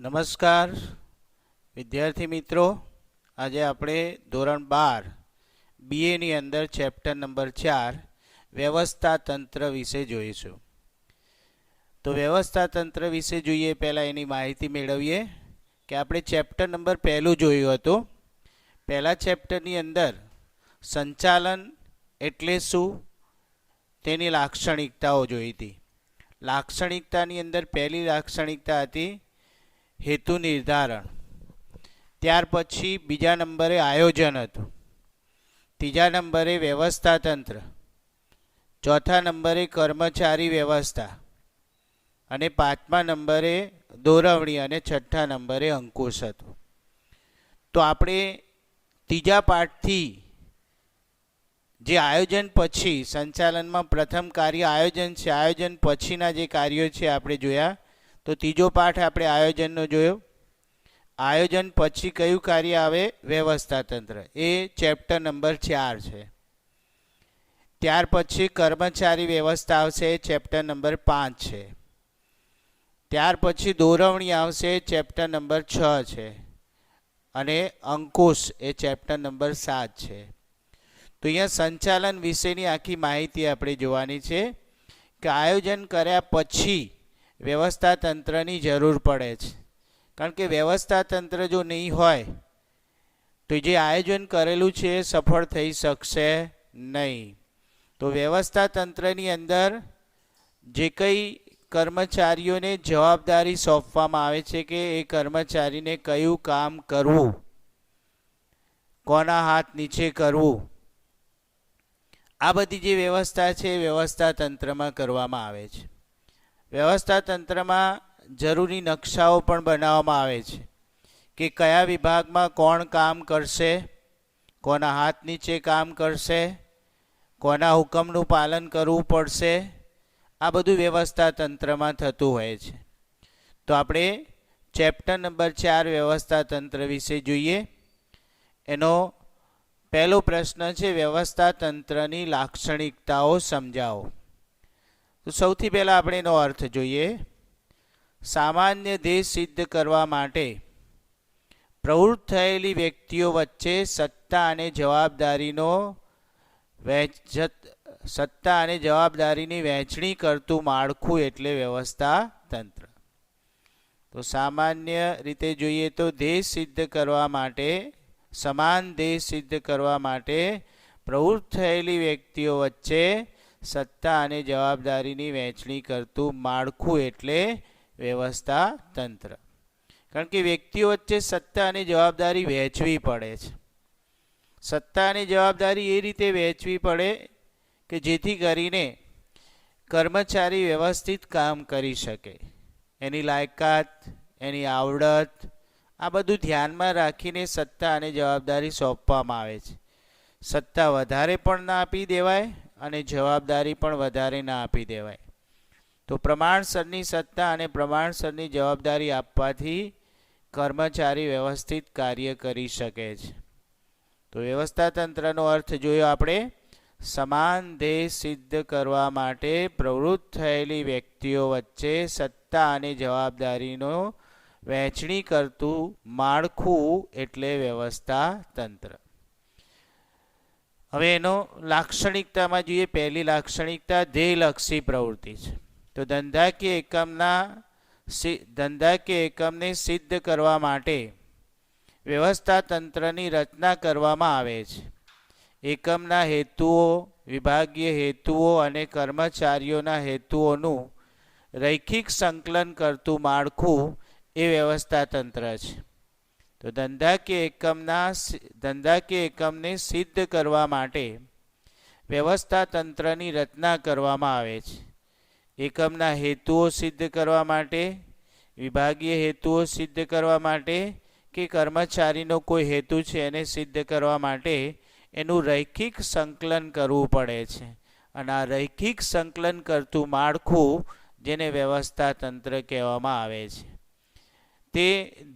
નમસ્કાર વિદ્યાર્થી મિત્રો, આજે આપણે ધોરણ 12 બીએની અંદર ચેપ્ટર નંબર 4 વ્યવસ્થા તંત્ર વિશે જોઈશું. તો વ્યવસ્થા તંત્ર વિશે જોઈએ પહેલાં એની માહિતી મેળવીએ કે આપણે ચેપ્ટર નંબર 1 જોયું હતું. પહેલા ચેપ્ટરની અંદર સંચાલન એટલે શું તેની લાક્ષણિકતાઓ જોઈ હતી. લાક્ષણિકતાની અંદર પહેલી લાક્ષણિકતા હતી હેતુ નિર્ધારણ. ત્યાર પછી બીજા નંબરે આયોજન હતું, ત્રીજા નંબરે વ્યવસ્થા તંત્ર, ચોથા નંબરે કર્મચારી વ્યવસ્થા અને પાંચમા નંબરે દોરવણી અને છઠ્ઠા નંબરે અંકુશ હતું. તો આપણે ત્રીજા પાઠથી જે આયોજન પછી સંચાલનમાં પ્રથમ કાર્ય આયોજન છે, આયોજન પછીના જે કાર્યો છે આપણે જોયા. તો ત્રીજો પાઠ આપણે આયોજનનો જોયો. આયોજન પછી કયું કાર્ય આવે? વ્યવસ્થા તંત્ર. એ ચેપ્ટર નંબર 4 છે. ત્યાર પછી કર્મચારી વ્યવસ્થા આવશે, ચેપ્ટર નંબર 5 છે. ત્યાર પછી દોરવણી આવશે, ચેપ્ટર નંબર 6 છે. અને અંકુશ એ ચેપ્ટર નંબર 7 છે. તો અહીંયા સંચાલન વિશેની આખી માહિતી આપણે જોવાની છે કે આયોજન કર્યા પછી વ્યવસ્થા તંત્રની જરૂર પડે છે. કારણ કે વ્યવસ્થા તંત્ર જો નહીં હોય તો જે આયોજન કરેલું છે એ સફળ થઈ શકશે નહીં. તો વ્યવસ્થા તંત્રની અંદર જે કંઈ કર્મચારીઓને જવાબદારી સોંપવામાં આવે છે કે એ કર્મચારીને કયું કામ કરવું, કોના હાથ નીચે કરવું, આ બધી જે વ્યવસ્થા છે એ વ્યવસ્થા તંત્રમાં કરવામાં આવે છે. વ્યવસ્થા તંત્રમાં જરૂરી નકશાઓ પણ બનાવવામાં આવે છે કે કયા વિભાગમાં કોણ કામ કરશે, કોના હાથ નીચે કામ કરશે, કોના હુકમનું પાલન કરવું પડશે. આ બધું વ્યવસ્થા તંત્રમાં થતું હોય છે. તો આપણે ચેપ્ટર નંબર 4 વ્યવસ્થા તંત્ર વિશે જોઈએ. એનો પહેલો પ્રશ્ન છે વ્યવસ્થા તંત્રની લાક્ષણિકતાઓ સમજાવો. તો સૌથી પહેલાં આપણે એનો અર્થ જોઈએ. સામાન્ય ધ્યેય સિદ્ધ કરવા માટે પ્રવૃત્ત થયેલી વ્યક્તિઓ વચ્ચે સત્તા અને જવાબદારીની વહેંચણી કરતું માળખું એટલે વ્યવસ્થા તંત્ર. તો સામાન્ય રીતે જોઈએ તો ધ્યેય સિદ્ધ કરવા માટે, સમાન ધ્યેય સિદ્ધ કરવા માટે પ્રવૃત્ત થયેલી વ્યક્તિઓ વચ્ચે સત્તા અને જવાબદારીની વહેંચણી કરતું માળખું એટલે વ્યવસ્થા તંત્ર. કારણ કે વ્યક્તિઓ વચ્ચે સત્તા અને જવાબદારી વહેંચવી પડે છે. સત્તા અને જવાબદારી એ રીતે વહેંચવી પડે કે જેથી કરીને કર્મચારી વ્યવસ્થિત કામ કરી શકે. એની લાયકાત, એની આવડત, આ બધું ધ્યાનમાં રાખીને સત્તા અને જવાબદારી સોંપવામાં આવે છે. સત્તા વધારે પણ ના આપી દેવાય અને જવાબદારી પણ વધારે ના આપી દેવાય. તો પ્રમાણસરની સત્તા અને પ્રમાણસરની જવાબદારી આપવાથી કર્મચારી વ્યવસ્થિત કાર્ય કરી શકે છે. તો વ્યવસ્થા તંત્રનો અર્થ જોયો આપણે. સમાન ધ્યેય સિદ્ધ કરવા માટે પ્રવૃત્ત થયેલી વ્યક્તિઓ વચ્ચે સત્તા અને જવાબદારીનો વહેંચણી કરતું માળખું એટલે વ્યવસ્થા તંત્ર. હવે એનો લાક્ષણિકતામાં જોઈએ. પહેલી લાક્ષણિકતા ધ્યેયલક્ષી પ્રવૃત્તિ છે. તો ધંધાકીય એકમને સિદ્ધ કરવા માટે વ્યવસ્થા તંત્રની રચના કરવામાં આવે છે. એકમના હેતુઓ, વિભાગીય હેતુઓ અને કર્મચારીઓના હેતુઓનું રૈખિક સંકલન કરતું માળખું એ વ્યવસ્થા તંત્ર છે. તો ધંધાકીય એકમને સિદ્ધ કરવા માટે વ્યવસ્થા તંત્રની રચના કરવામાં આવે છે. એકમના હેતુઓ સિદ્ધ કરવા માટે, વિભાગીય હેતુઓ સિદ્ધ કરવા માટે કે કર્મચારીનો કોઈ હેતુ છે એને સિદ્ધ કરવા માટે એનું રૈખિક સંકલન કરવું પડે છે. અને આ રૈખિક સંકલન કરતું માળખું જેને વ્યવસ્થા તંત્ર કહેવામાં આવે છે તે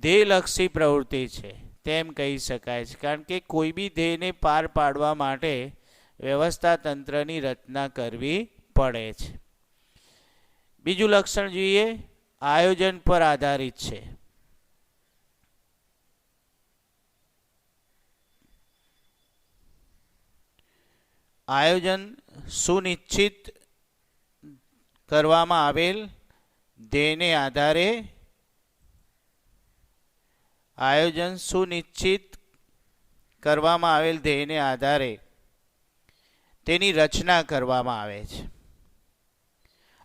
ધ્યેયલક્ષી પ્રવૃત્તિ છે તેમ કહી શકાય છે. કારણ કે કોઈ બી ધ્યેયને પાર પાડવા માટે વ્યવસ્થા તંત્રની રચના કરવી પડે છે. બીજું લક્ષણ જોઈએ, આયોજન પર આધારિત છે. આયોજન સુનિશ્ચિત કરવામાં આવેલ ધ્યેયને આધારે આયોજન સુનિશ્ચિત કરવામાં આવેલ ધ્યેયને આધારે તેની રચના કરવામાં આવે છે.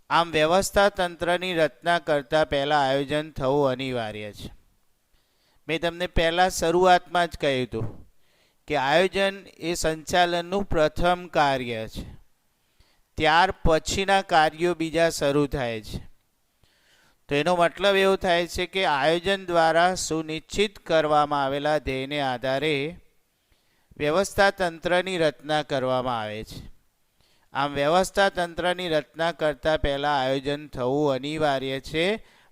આમ વ્યવસ્થા તંત્રની રચના કરતાં પહેલાં આયોજન થવું અનિવાર્ય છે. મેં તમને પહેલાં શરૂઆતમાં જ કહ્યું હતું કે આયોજન એ સંચાલનનું પ્રથમ કાર્ય છે. ત્યાર પછીના કાર્યો બીજા શરૂ થાય છે. તો એનો મતલબ એવો થાય છે કે આયોજન દ્વારા સુનિશ્ચિત કરવામાં આવેલા ધ્યેયને આધારે વ્યવસ્થા તંત્રની રચના કરવામાં આવે છે. આમ વ્યવસ્થા તંત્રની રચના કરતાં પહેલાં આયોજન થવું અનિવાર્ય છે.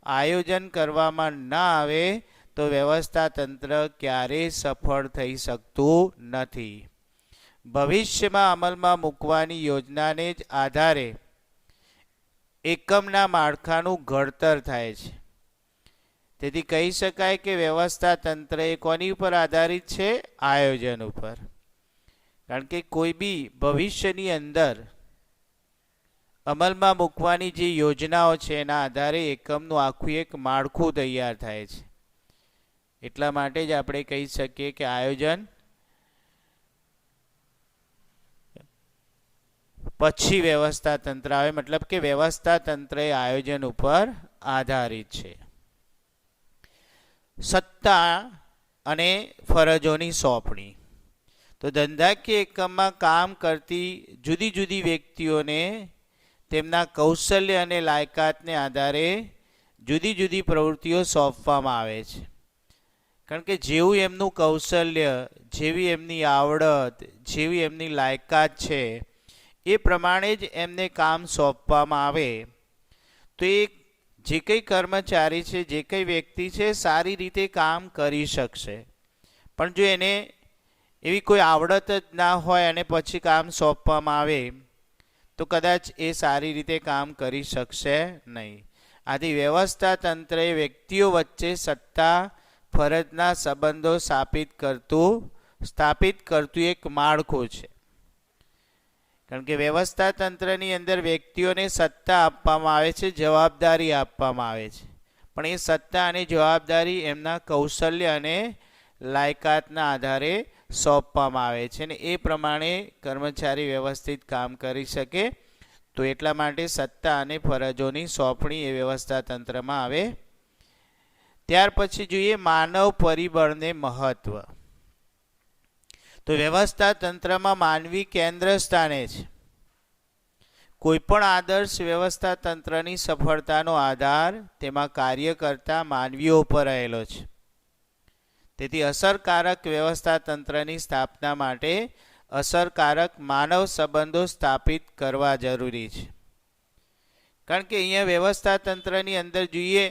આયોજન કરવામાં ન આવે તો વ્યવસ્થા તંત્ર ક્યારેય સફળ થઈ શકતું નથી. ભવિષ્યમાં અમલમાં મૂકવાની યોજનાને જ આધારે એકમના માળખાનું ઘડતર થાય છે. તેથી કહી શકાય કે વ્યવસ્થા તંત્ર એ કોની ઉપર આધારિત છે? આયોજન ઉપર. કારણ કે કોઈ બી ભવિષ્યની અંદર અમલમાં મૂકવાની જે યોજનાઓ છે એના આધારે એકમનું આખું એક માળખું તૈયાર થાય છે. એટલા માટે જ આપણે કહી શકીએ કે આયોજન પછી વ્યવસ્થા તંત્ર આવે, મતલબ કે વ્યવસ્થા તંત્ર એ આયોજન ઉપર આધારિત છે. સત્તા અને ફરજોની સોંપણી. તો ધંધાકીય એકમમાં કામ કરતી જુદી જુદી વ્યક્તિઓને તેમના કૌશલ્ય અને લાયકાતને આધારે જુદી જુદી પ્રવૃત્તિઓ સોંપવામાં આવે છે. કારણ કે જેવું એમનું કૌશલ્ય, જેવી એમની આવડત, જેવી એમની લાયકાત છે એ પ્રમાણે જ એમને કામ સોંપવામાં આવે તો એ જે કંઈ કર્મચારી છે, જે કંઈ વ્યક્તિ છે સારી રીતે કામ કરી શકશે. પણ જો એને એવી કોઈ આવડત જ ના હોય અને પછી કામ સોંપવામાં આવે તો કદાચ એ સારી રીતે કામ કરી શકશે નહીં. આથી વ્યવસ્થા તંત્ર એ વ્યક્તિઓ વચ્ચે સત્તા ફરજના સંબંધો સ્થાપિત કરતું એક માળખું છે. કારણ કે વ્યવસ્થા તંત્રની અંદર વ્યક્તિઓને સત્તા આપવામાં આવે છે, જવાબદારી આપવામાં આવે છે. પણ એ સત્તા અને જવાબદારી એમના કૌશલ્ય અને લાયકાતના આધારે સોંપવામાં આવે છે અને એ પ્રમાણે કર્મચારી વ્યવસ્થિત કામ કરી શકે. તો એટલા માટે સત્તા અને ફરજોની સોંપણી એ વ્યવસ્થા તંત્રમાં આવે. ત્યાર પછી જોઈએ માનવ પરિબળને મહત્વ. તો વ્યવસ્થા તંત્રમાં માનવી કેન્દ્ર સ્થાને છે. કોઈપણ આદર્શ વ્યવસ્થા તંત્રની સફળતાનો આધાર તેમાં કાર્ય કરતા માનવીઓ ઉપર રહેલો છે. તેથી અસરકારક વ્યવસ્થા તંત્રની સ્થાપના માટે અસરકારક માનવ સંબંધો સ્થાપિત કરવા જરૂરી છે. કારણ કે અહીંયા વ્યવસ્થા તંત્રની અંદર જોઈએ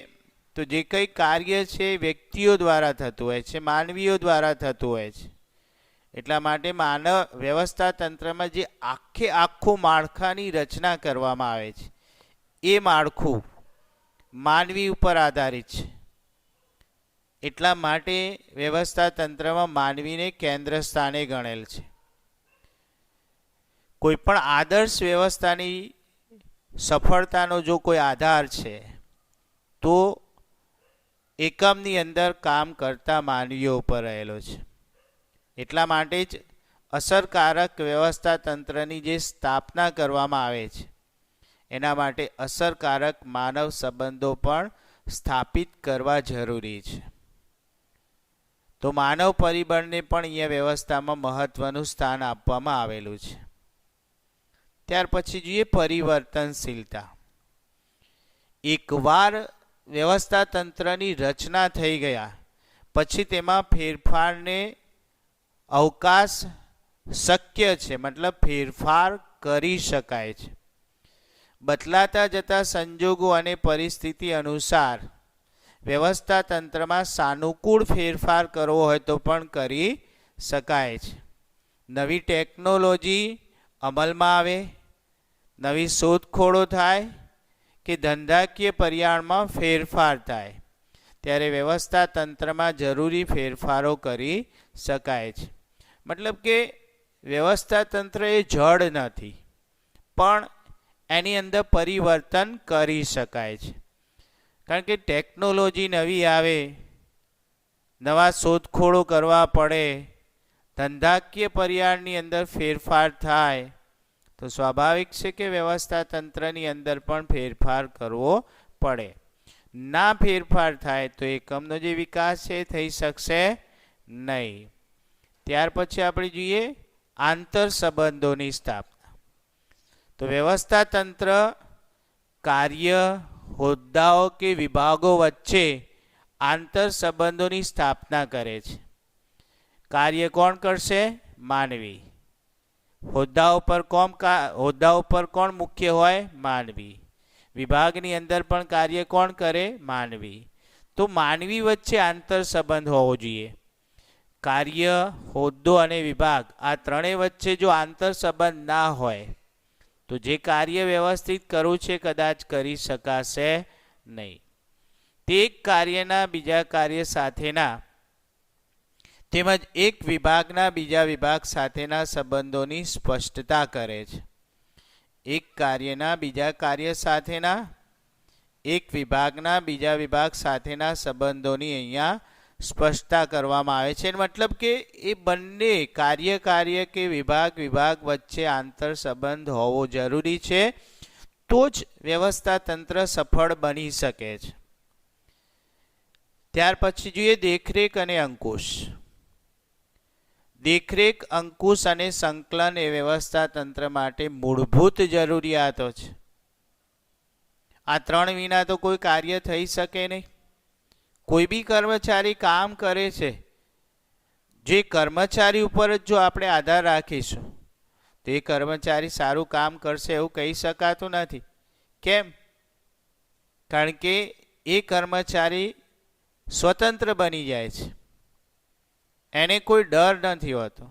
તો જે કંઈ કાર્ય છે વ્યક્તિઓ દ્વારા થતું હોય છે, માનવીઓ દ્વારા થતું હોય છે. એટલા માટે વ્યવસ્થા તંત્રમાં જે આખું માળખાની રચના કરવામાં આવે છે એ માળખું માનવી ઉપર આધારિત છે. એટલા માટે વ્યવસ્થા તંત્રમાં માનવીને કેન્દ્ર સ્થાને ગણેલ છે. કોઈ પણ આદર્શ વ્યવસ્થાની સફળતાનો જો કોઈ આધાર છે તો એકમની અંદર કામ કરતા માનવીઓ ઉપર રહેલો છે. એટલા માટે જ અસરકારક વ્યવસ્થા તંત્રની જે સ્થાપના કરવામાં આવે છે એના માટે અસરકારક માનવ સંબંધો પણ સ્થાપિત કરવા જરૂરી છે. તો માનવ પરિબળને પણ અહીંયા વ્યવસ્થામાં મહત્વનું સ્થાન આપવામાં આવેલું છે. ત્યાર પછી જોઈએ પરિવર્તનશીલતા. એકવાર વ્યવસ્થા તંત્રની રચના થઈ ગયા પછી તેમાં ફેરફારને અવકાશ શક્ય છે, મતલબ ફેરફાર કરી શકાય છે. બદલાતા જતા સંજોગો અને પરિસ્થિતિ અનુસાર વ્યવસ્થા તંત્રમાં સાનુકૂળ ફેરફાર કરવો હોય તો પણ કરી શકાય છે. નવી ટેકનોલોજી અમલમાં આવે, નવી શોધખોળો થાય કે ધંધાકીય પર્યાવરણમાં ફેરફાર થાય ત્યારે વ્યવસ્થા તંત્રમાં જરૂરી ફેરફારો કરી શકાય છે. મતલબ કે વ્યવસ્થા તંત્ર એ જડ નથી, પણ એની અંદર પરિવર્તન કરી શકાય છે. કારણ કે ટેકનોલોજી નવી આવે, નવા શોધખોળો કરવા પડે, ધંધાકીય પર્યાવરણની અંદર ફેરફાર થાય, તો સ્વાભાવિક છે કે વ્યવસ્થા તંત્રની અંદર પણ ફેરફાર કરવો પડે. ના ફેરફાર થાય તો એકમનો જે વિકાસ છે એ થઈ શકશે નહીં. ત્યાર પછી આપણે જોઈએ આંતર સંબંધોની સ્થાપના. તો વ્યવસ્થા તંત્ર કાર્ય, હોદ્દાઓ કે વિભાગો વચ્ચે આંતર સંબંધોની સ્થાપના કરે છે. કાર્ય કોણ કરશે? માનવી. હોદ્દાઓ પર કોણ મુખ્ય હોય? માનવી. વિભાગની અંદર પણ કાર્ય કોણ કરે? માનવી. તો માનવી વચ્ચે આંતર સંબંધ હોવો જોઈએ. કાર્ય, હોદ્દો અને વિભાગ આ ત્રણેય વચ્ચે જો આંતર સંબંધ ના હોય તો જે કાર્ય વ્યવસ્થિત કરવું છે કદાચ કરી શકાશે નહીં. તે એક કાર્યના બીજા કાર્ય સાથેના તેમજ એક વિભાગના બીજા વિભાગ સાથેના સંબંધોની સ્પષ્ટતા કરે છે. એક કાર્યના બીજા કાર્ય સાથેના, એક વિભાગના બીજા વિભાગ સાથેના સંબંધોની અહીંયા સ્પષ્ટતા કરવામાં આવે છે. મતલબ કે એ બંને કાર્ય કે વિભાગ વચ્ચે આંતર સંબંધ હોવો જરૂરી છે, તો જ વ્યવસ્થા તંત્ર સફળ બની શકે છે. ત્યાર પછી જોઈએ દેખરેખ અને અંકુશ. દેખરેખ, અંકુશ અને સંકલન એ વ્યવસ્થા તંત્ર માટે મૂળભૂત જરૂરિયાતો છે. આ ત્રણ વિના તો કોઈ કાર્ય થઈ શકે નહીં. કોઈ બી કર્મચારી કામ કરે છે, જે કર્મચારી ઉપર જ જો આપણે આધાર રાખીશું તો એ કર્મચારી સારું કામ કરશે એવું કહી શકાતું નથી. કેમ? કારણ કે એ કર્મચારી સ્વતંત્ર બની જાય છે. એને કોઈ ડર નથી હોતો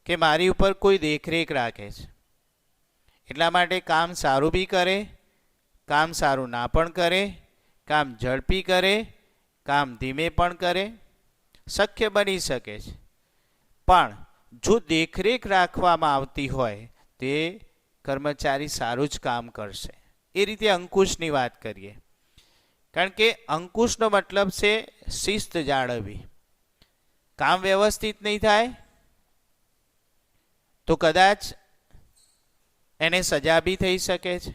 કે મારી ઉપર કોઈ દેખરેખ રાખે છે. એટલા માટે કામ સારું બી કરે, કામ સારું ના પણ કરે, કામ ઝડપી કરે, કામ ધીમે પણ કરે, શક્ય બની શકે છે. પણ જો દેખરેખ રાખવામાં આવતી હોય તે કર્મચારી સારું જ કામ કરશે. એ રીતે અંકુશની વાત કરીએ. કારણ કે અંકુશનો મતલબ છે શિસ્ત જાળવવી. કામ વ્યવસ્થિત નહીં થાય તો કદાચ એને સજા બી થઈ શકે છે.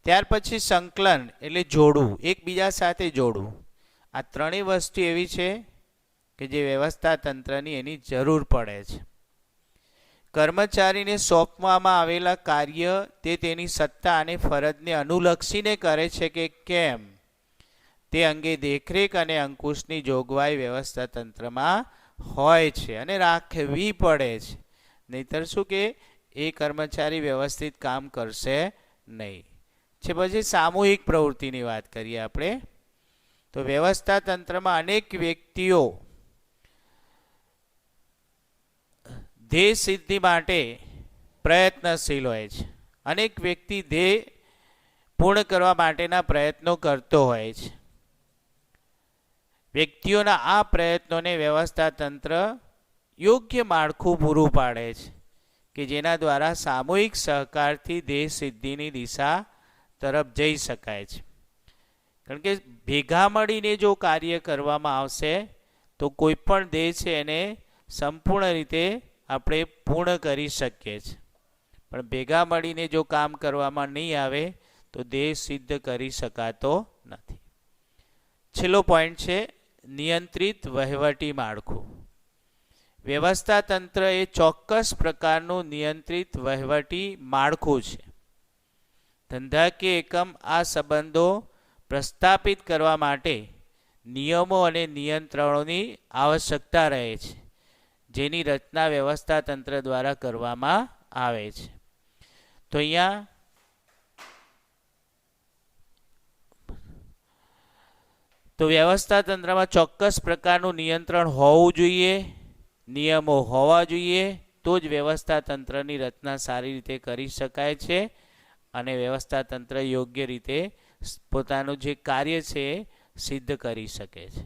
ત્યાર પછી સંકલન એટલે જોડવું, એકબીજા સાથે જોડવું. આ ત્રણેય વસ્તુ એવી છે કે જે વ્યવસ્થા તંત્રની એની જરૂર પડે છે. કર્મચારીને સોંપવામાં આવેલા કાર્ય તે તેની સત્તા અને ફરજને અનુલક્ષીને કરે છે કે કેમ તે અંગે દેખરેખ અને અંકુશની જોગવાઈ વ્યવસ્થા તંત્રમાં હોય છે અને રાખવી પડે છે. નહીતર શું કે એ કર્મચારી વ્યવસ્થિત કામ કરશે નહીં. પછી સામૂહિક પ્રવૃત્તિની વાત કરીએ આપણે. તો વ્યવસ્થા તંત્રમાં અનેક વ્યક્તિઓ ધ્યેય સિદ્ધિ માટે પ્રયત્નશીલ હોય છે. અનેક વ્યક્તિ ધ્યેય પૂર્ણ કરવા માટેના પ્રયત્નો કરતો હોય છે. વ્યક્તિઓના આ પ્રયત્નોને વ્યવસ્થા તંત્ર યોગ્ય માળખું પૂરું પાડે છે કે જેના દ્વારા સામૂહિક સહકારથી ધ્યેય સિદ્ધિની દિશા તરફ જઈ શકાય છે. કારણ કે ભેગા મળીને જો કાર્ય કરવામાં આવશે તો કોઈ પણ ધ્યેય છે એને સંપૂર્ણ રીતે આપણે પૂર્ણ કરી શકીએ છીએ. પણ ભેગા મળીને જો કામ કરવામાં નહીં આવે તો ધ્યેય સિદ્ધ કરી શકાતો નથી. છેલ્લો પોઈન્ટ છે નિયંત્રિત વહીવટી માળખું. વ્યવસ્થા તંત્ર એ ચોક્કસ પ્રકારનું નિયંત્રિત વહીવટી માળખું છે. ધંધાકીય એકમ આ સંબંધો પ્રસ્થાપિત કરવા માટે નિયમો અને નિયંત્રણોની આવશ્યકતા રહે છે, જેની રચના વ્યવસ્થા તંત્ર દ્વારા કરવામાં આવે છે. તો અહીંયા વ્યવસ્થા તંત્રમાં ચોક્કસ પ્રકારનું નિયંત્રણ હોવું જોઈએ, નિયમો હોવા જોઈએ, તો જ વ્યવસ્થા તંત્રની રચના સારી રીતે કરી શકાય છે અને વ્યવસ્થા તંત્ર યોગ્ય રીતે પોતાનું જે કાર્ય છે એ સિદ્ધ કરી શકે છે.